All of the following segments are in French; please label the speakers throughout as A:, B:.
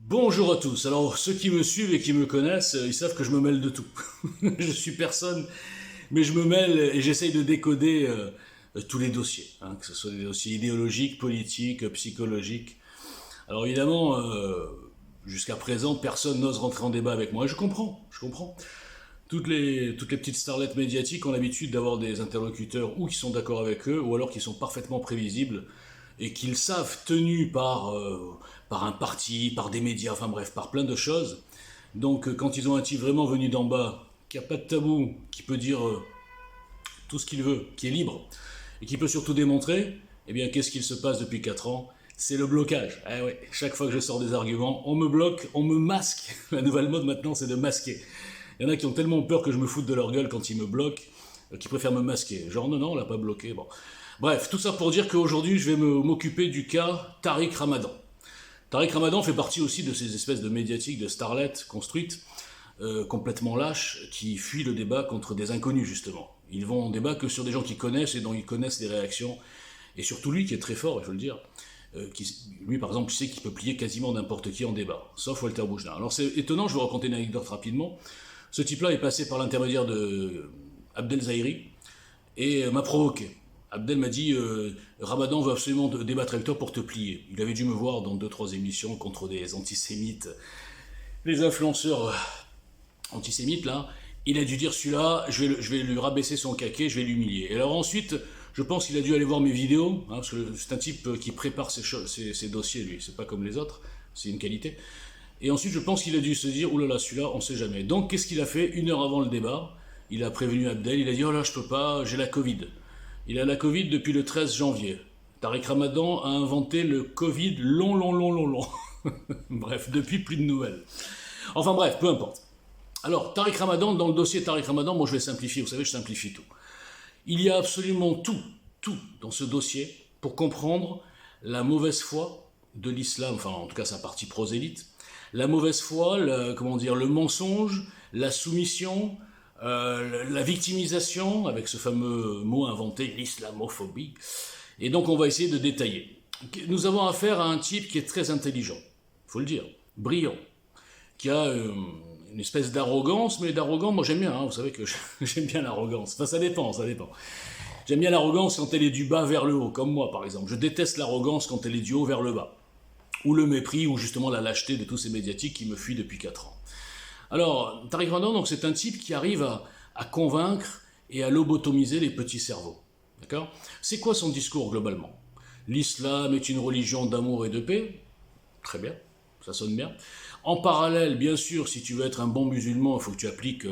A: Bonjour à tous. Alors, ceux qui me suivent et qui me connaissent, ils savent que je me mêle de tout. Je suis personne, mais je me mêle et j'essaye de décoder tous les dossiers, hein, que ce soit des dossiers idéologiques, politiques, psychologiques. Alors évidemment, jusqu'à présent, personne n'ose rentrer en débat avec moi. Et je comprends, je comprends. Toutes les petites starlettes médiatiques ont l'habitude d'avoir des interlocuteurs ou qui sont d'accord avec eux, ou alors qui sont parfaitement prévisibles et qu'ils savent tenus par un parti, par des médias, enfin bref, par plein de choses. Donc quand ils ont un type vraiment venu d'en bas, qui n'a pas de tabou, qui peut dire tout ce qu'il veut, qui est libre, et qui peut surtout démontrer, eh bien qu'est-ce qu'il se passe depuis 4 ans? C'est le blocage. Eh ouais, chaque fois que je sors des arguments, on me bloque, on me masque. La nouvelle mode maintenant, c'est de masquer. Il y en a qui ont tellement peur que je me foute de leur gueule quand ils me bloquent, qu'ils préfèrent me masquer. Genre non, on l'a pas bloqué. Bon. Bref, tout ça pour dire qu'aujourd'hui, je vais m'occuper du cas Tariq Ramadan. Tariq Ramadan fait partie aussi de ces espèces de médiatiques, de starlettes construites, complètement lâches, qui fuient le débat contre des inconnus, justement. Ils vont en débat que sur des gens qu'ils connaissent et dont ils connaissent les réactions. Et surtout lui, qui est très fort, il faut le dire. Lui, par exemple, sait qu'il peut plier quasiment n'importe qui en débat, sauf Walter Boujna. Alors c'est étonnant, je vais vous raconter une anecdote rapidement. Ce type-là est passé par l'intermédiaire de Abdel Zahiri et m'a provoqué. Abdel m'a dit Ramadan veut absolument débattre avec toi pour te plier. Il avait dû me voir dans 2-3 émissions contre des antisémites, les influenceurs antisémites là. Il a dû dire celui-là, je vais lui rabaisser son caquet, je vais l'humilier. Et alors ensuite, je pense qu'il a dû aller voir mes vidéos, hein, parce que c'est un type qui prépare ses dossiers, lui, c'est pas comme les autres, c'est une qualité. Et ensuite, je pense qu'il a dû se dire, oulala, celui-là, on sait jamais. Donc, qu'est-ce qu'il a fait? 1 heure avant le débat, il a prévenu Abdel, il a dit, oh là, je peux pas, j'ai la Covid. Il a la Covid depuis le 13 janvier. Tariq Ramadan a inventé le Covid long. Bref, depuis, plus de nouvelles. Enfin bref, peu importe. Alors, Tariq Ramadan, dans le dossier Tariq Ramadan, moi je vais simplifier, vous savez, je simplifie tout. Il y a absolument tout dans ce dossier pour comprendre la mauvaise foi de l'islam, enfin en tout cas sa partie prosélyte, la mauvaise foi, le mensonge, la soumission, la victimisation, avec ce fameux mot inventé, l'islamophobie. Et donc on va essayer de détailler. Nous avons affaire à un type qui est très intelligent, il faut le dire, brillant, qui a une espèce d'arrogance, mais d'arrogant, moi j'aime bien, hein, vous savez que j'aime bien l'arrogance. Enfin ça dépend. J'aime bien l'arrogance quand elle est du bas vers le haut, comme moi par exemple. Je déteste l'arrogance quand elle est du haut vers le bas. Ou le mépris, ou justement la lâcheté de tous ces médiatiques qui me fuient depuis 4 ans. Alors, Tariq Ramadan, donc, c'est un type qui arrive à convaincre et à lobotomiser les petits cerveaux. D'accord? C'est quoi son discours globalement? L'islam est une religion d'amour et de paix. Très bien, ça sonne bien. En parallèle, bien sûr, si tu veux être un bon musulman, il faut que tu appliques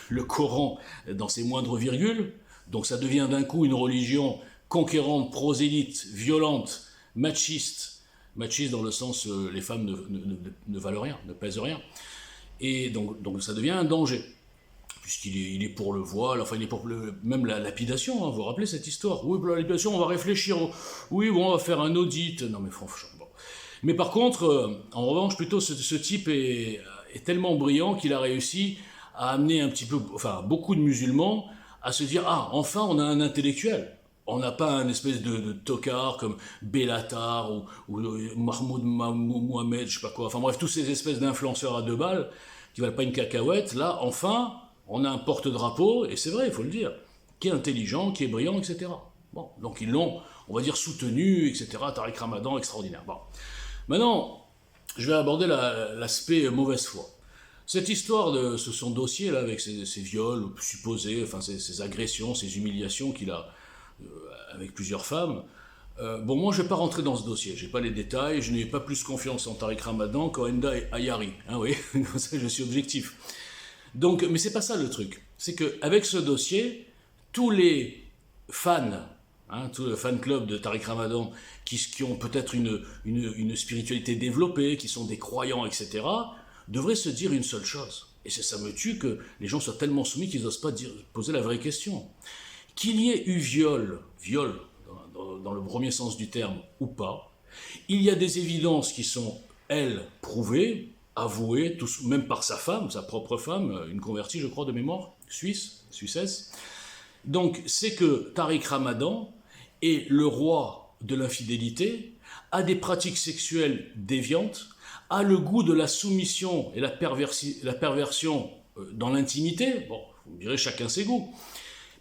A: le Coran dans ses moindres virgules. Donc ça devient d'un coup une religion conquérante, prosélyte, violente, machiste. Machiste dans le sens les femmes ne valent rien, ne pèsent rien. Et donc ça devient un danger. Puisqu'il est pour le voile, enfin il est pour même la lapidation, hein, vous vous rappelez cette histoire? Oui, pour la lapidation, on va réfléchir. Oui, bon, on va faire un audit. Non mais franchement, bon. Mais par contre, en revanche, plutôt ce type est tellement brillant qu'il a réussi à amener un petit peu, enfin beaucoup de musulmans à se dire ah enfin on a un intellectuel. On n'a pas un espèce de tocard comme Bellatar ou Mahmoud Mohamed, je sais pas quoi. Enfin bref, tous ces espèces d'influenceurs à 2 balles qui valent pas une cacahuète. Là, enfin, on a un porte-drapeau, et c'est vrai, il faut le dire, qui est intelligent, qui est brillant, etc. Bon, donc ils l'ont, on va dire, soutenu, etc. Tariq Ramadan, extraordinaire. Bon. Maintenant, je vais aborder l'aspect mauvaise foi. Cette histoire de son dossier là avec ses viols supposés, enfin ses agressions, ses humiliations qu'il a avec plusieurs femmes. Bon, moi je ne vais pas rentrer dans ce dossier, je n'ai pas les détails, je n'ai pas plus confiance en Tariq Ramadan qu'Enda et Ayari. Hein, oui, comme ça je suis objectif. Donc, mais c'est pas ça le truc. C'est qu'avec ce dossier, tous les fans, hein, tout le fan club de Tariq Ramadan, qui ont peut-être une spiritualité développée, qui sont des croyants, etc., devraient se dire une seule chose. Et ça me tue que les gens soient tellement soumis qu'ils n'osent pas poser la vraie question. Qu'il y ait eu viol dans le premier sens du terme ou pas, il y a des évidences qui sont, elles, prouvées, avouées, même par sa femme, sa propre femme, une convertie, je crois, de mémoire, suissesse. Donc, c'est que Tariq Ramadan est le roi de l'infidélité, a des pratiques sexuelles déviantes, a le goût de la soumission et la perversion dans l'intimité, bon, vous me direz chacun ses goûts,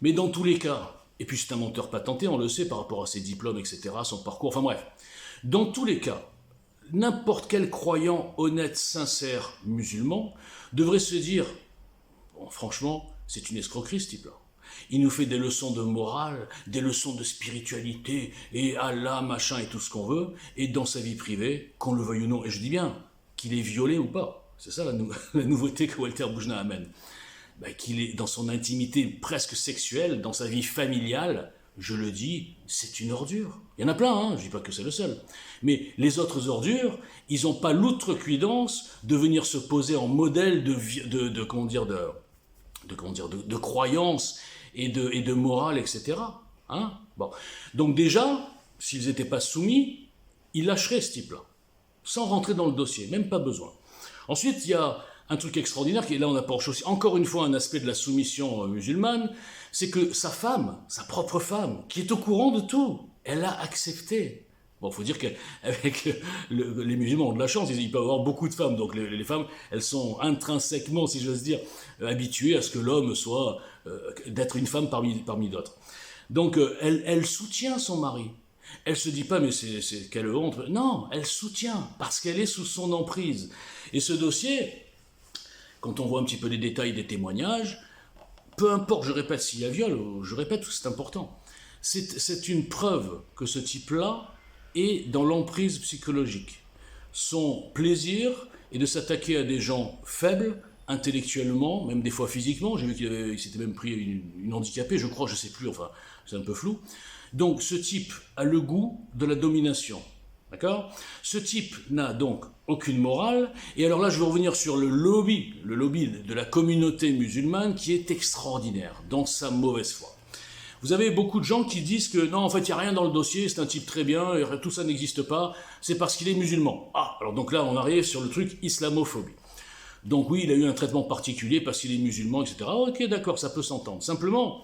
A: mais dans tous les cas, et puis c'est un menteur patenté, on le sait par rapport à ses diplômes, etc., son parcours, enfin bref, dans tous les cas, n'importe quel croyant honnête, sincère, musulman, devrait se dire, bon, franchement, c'est une escroquerie ce type-là. Il nous fait des leçons de morale, des leçons de spiritualité, et Allah, machin, et tout ce qu'on veut, et dans sa vie privée, qu'on le veuille ou non, et je dis bien, qu'il est violé ou pas. C'est ça la nouveauté que Walter Boujna amène. Ben, qu'il est dans son intimité presque sexuelle, dans sa vie familiale, je le dis, c'est une ordure. Il y en a plein, hein, je ne dis pas que c'est le seul. Mais les autres ordures, ils n'ont pas l'outrecuidance de venir se poser en modèle de croyance et de morale, etc. Hein, bon. Donc déjà, s'ils n'étaient pas soumis, ils lâcheraient ce type-là, sans rentrer dans le dossier, même pas besoin. Ensuite, il y a un truc extraordinaire, qui là on approche aussi encore une fois un aspect de la soumission musulmane, c'est que sa femme, sa propre femme, qui est au courant de tout, elle a accepté. Bon, il faut dire qu'avec les musulmans ont de la chance, ils peuvent avoir beaucoup de femmes, donc les femmes, elles sont intrinsèquement, si j'ose dire, habituées à ce que l'homme soit, d'être une femme parmi d'autres. Donc elle soutient son mari. Elle se dit pas, mais c'est quelle honte. Non, elle soutient, parce qu'elle est sous son emprise. Et ce dossier, quand on voit un petit peu les détails des témoignages, peu importe, je répète, s'il y a viol, je répète, c'est important. C'est une preuve que ce type-là est dans l'emprise psychologique. Son plaisir est de s'attaquer à des gens faibles, intellectuellement, même des fois physiquement. J'ai vu qu'il s'était même pris une handicapée, je crois, je ne sais plus, enfin, c'est un peu flou. Donc ce type a le goût de la domination. D'accord ? Ce type n'a donc aucune morale. Et alors là, je vais revenir sur le lobby de la communauté musulmane qui est extraordinaire dans sa mauvaise foi. Vous avez beaucoup de gens qui disent que non, en fait, il n'y a rien dans le dossier, c'est un type très bien, et tout ça n'existe pas, c'est parce qu'il est musulman. Ah, alors donc là, on arrive sur le truc islamophobie. Donc oui, il a eu un traitement particulier parce qu'il est musulman, etc. Ah, ok, d'accord, ça peut s'entendre. Simplement,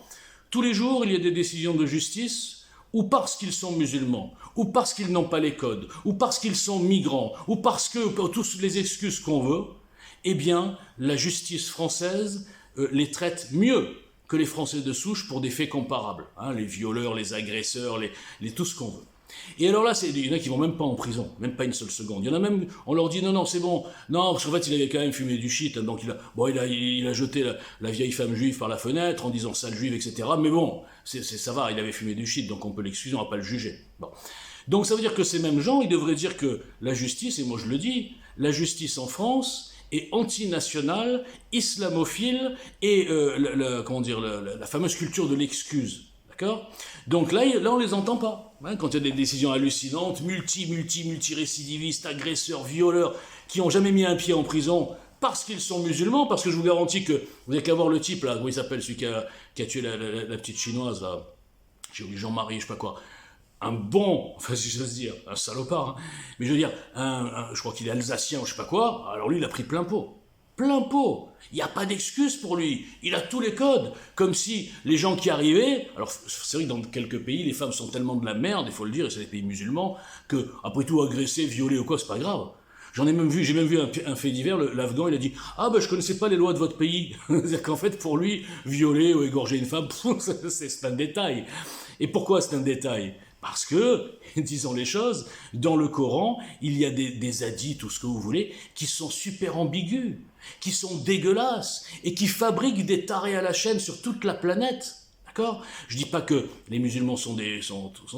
A: tous les jours, il y a des décisions de justice ou parce qu'ils sont musulmans, ou parce qu'ils n'ont pas les codes, ou parce qu'ils sont migrants, ou parce que, pour toutes les excuses qu'on veut, eh bien, la justice française les traite mieux que les Français de souche pour des faits comparables. Hein, les violeurs, les agresseurs, tout ce qu'on veut. Et alors là, il y en a qui vont même pas en prison, même pas une seule seconde. Il y en a même, on leur dit non, c'est bon. Non, parce qu'en fait, il avait quand même fumé du shit, hein, donc il a jeté la vieille femme juive par la fenêtre en disant sale juive, etc. Mais bon, ça va, il avait fumé du shit, donc on peut l'excuser, on va pas le juger. Bon. Donc ça veut dire que ces mêmes gens, ils devraient dire que la justice, et moi je le dis, la justice en France est antinationale, islamophile et la fameuse culture de l'excuse. D'accord ? Donc là, on les entend pas. Hein, quand il y a des décisions hallucinantes, multi-récidivistes, agresseurs, violeurs, qui n'ont jamais mis un pied en prison parce qu'ils sont musulmans, parce que je vous garantis que vous n'avez qu'à voir le type, là, comment il s'appelle, celui qui a tué la petite chinoise, là, j'ai oublié Jean-Marie, je sais pas quoi, un bon, enfin si j'ose dire, un salopard, hein, mais je veux dire, je crois qu'il est alsacien ou je sais pas quoi, alors lui il a pris plein pot. Plein pot. Il n'y a pas d'excuse pour lui. Il a tous les codes. Comme si les gens qui arrivaient... Alors, c'est vrai que dans quelques pays, les femmes sont tellement de la merde, il faut le dire, et c'est des pays musulmans, que, après tout, agresser, violer ou quoi, c'est pas grave. J'ai même vu un fait divers, l'Afghan, il a dit « Ah, ben, je connaissais pas les lois de votre pays. » C'est-à-dire qu'en fait, pour lui, violer ou égorger une femme, c'est un détail. Et pourquoi c'est un détail ? Parce que, disons les choses, dans le Coran, il y a des hadiths, tout ce que vous voulez, qui sont super ambigus, qui sont dégueulasses, et qui fabriquent des tarés à la chaîne sur toute la planète. D'accord ? Je dis pas que les musulmans sont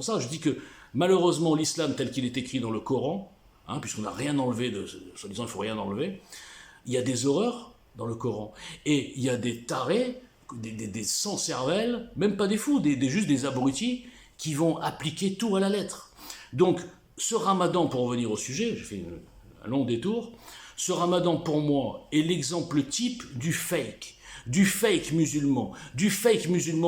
A: ça, je dis que malheureusement l'islam tel qu'il est écrit dans le Coran, hein, puisqu'on n'a rien enlevé, soi-disant il ne faut rien enlever, il y a des horreurs dans le Coran. Et il y a des tarés, des sans-cervelles, même pas des fous, juste des abrutis, qui vont appliquer tout à la lettre. Donc, ce ramadan, pour revenir au sujet, j'ai fait un long détour, ce ramadan, pour moi, est l'exemple type du fake musulman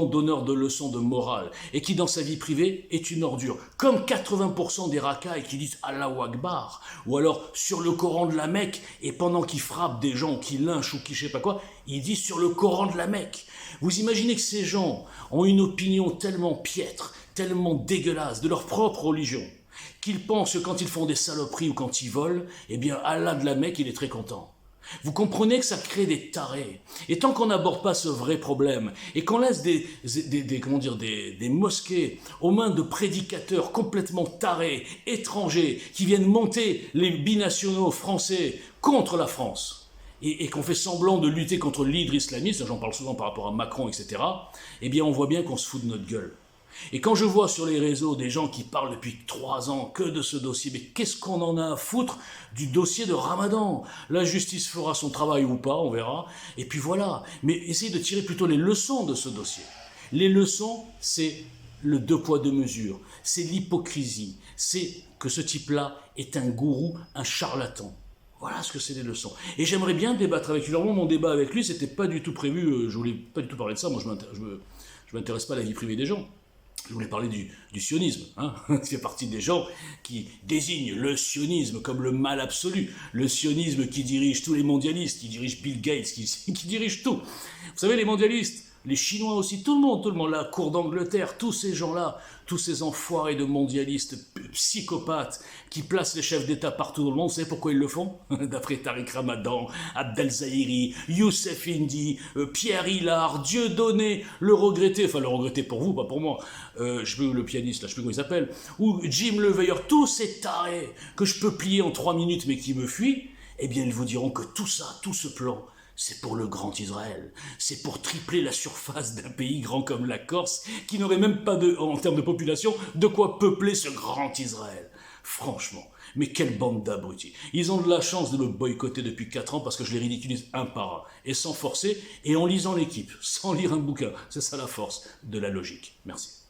A: donneur de leçons de morale, et qui, dans sa vie privée, est une ordure. Comme 80% des racailles qui disent Allahu Akbar, ou alors sur le Coran de la Mecque, et pendant qu'ils frappent des gens, qu'ils lynchent ou qui je sais pas quoi, ils disent sur le Coran de la Mecque. Vous imaginez que ces gens ont une opinion tellement piètre, tellement dégueulasse de leur propre religion, qu'ils pensent que quand ils font des saloperies ou quand ils volent, eh bien Allah de la Mecque, il est très content. Vous comprenez que ça crée des tarés. Et tant qu'on n'aborde pas ce vrai problème, et qu'on laisse des mosquées aux mains de prédicateurs complètement tarés, étrangers, qui viennent monter les binationaux français contre la France, et qu'on fait semblant de lutter contre l'hydre islamiste, j'en parle souvent par rapport à Macron, etc., eh bien on voit bien qu'on se fout de notre gueule. Et quand je vois sur les réseaux des gens qui parlent depuis 3 ans que de ce dossier, mais qu'est-ce qu'on en a à foutre du dossier de Ramadan? La justice fera son travail ou pas, on verra. Et puis voilà. Mais essayez de tirer plutôt les leçons de ce dossier. Les leçons, c'est le 2 poids 2 mesures. C'est l'hypocrisie. C'est que ce type-là est un gourou, un charlatan. Voilà ce que c'est les leçons. Et j'aimerais bien débattre avec lui. Alors moi, mon débat avec lui, c'était pas du tout prévu. Je voulais pas du tout parler de ça. Moi, je m'intéresse pas à la vie privée des gens. Je voulais parler du sionisme. Il fait partie des gens qui désignent le sionisme comme le mal absolu. Le sionisme qui dirige tous les mondialistes, qui dirige Bill Gates, qui dirige tout. Vous savez, les mondialistes, les Chinois aussi, tout le monde, la cour d'Angleterre, tous ces gens-là, tous ces enfoirés de mondialistes psychopathes qui placent les chefs d'État partout dans le monde, vous savez pourquoi ils le font? D'après Tariq Ramadan, Abdel Zahiri, Youssef Indy, Pierre Hillard, Dieudonné, le regretté pour vous, pas pour moi, le pianiste, là, je sais plus comment il s'appelle, ou Jim Leveilleur, tous ces tarés que je peux plier en 3 minutes mais qui me fuient, eh bien ils vous diront que tout ça, tout ce plan, c'est pour le grand Israël. C'est pour tripler la surface d'un pays grand comme la Corse, qui n'aurait même pas, en termes de population, de quoi peupler ce grand Israël. Franchement, mais quelle bande d'abrutis. Ils ont de la chance de me boycotter depuis 4 ans parce que je les ridiculise un par un, et sans forcer, et en lisant l'équipe, sans lire un bouquin. C'est ça la force de la logique. Merci.